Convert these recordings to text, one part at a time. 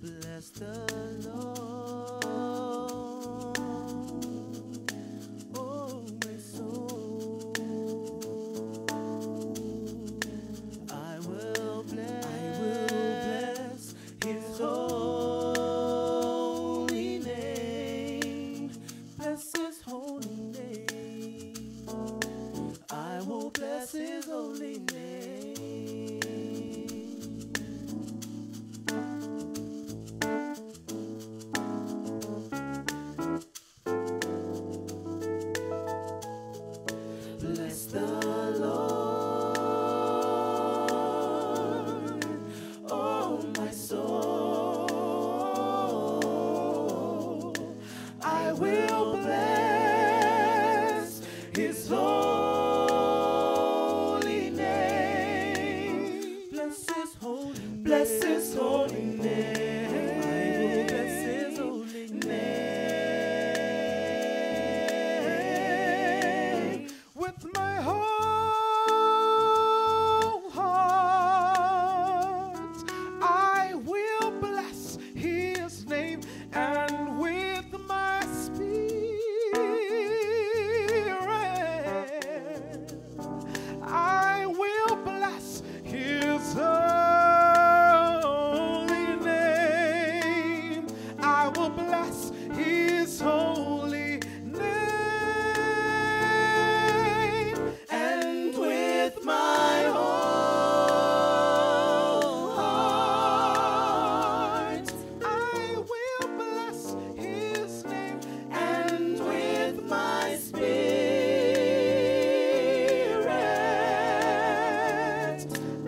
Bless the Lord, oh my soul. I will bless His holy name. Bless His holy name. I will bless His holy name. Bless the Lord, oh my soul. I will bless His holy name. Bless His holy name. Bless His holy name. I will bless His holy name. With my whole heart, I will bless His name, and with my spirit, I will bless His holy name. I will bless His holy name, and with my whole heart, I will bless His name, and with my spirit,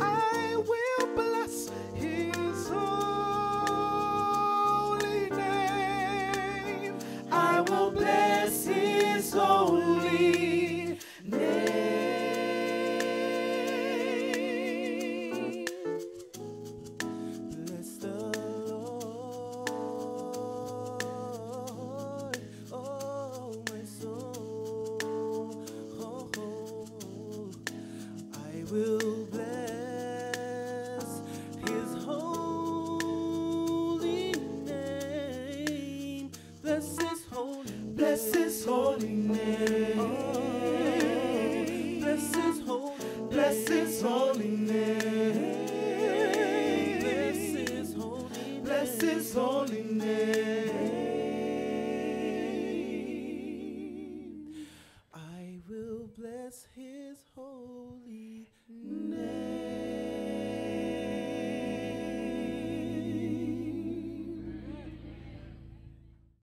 I will bless His holy name. I will bless His holy name. Bless the Lord, oh my soul. I will bless His holy name. Bless His holy name. Bless His holy name. Bless His holy. Bless His holy name. Bless His holy. Bless His holy name. I will bless His holy name.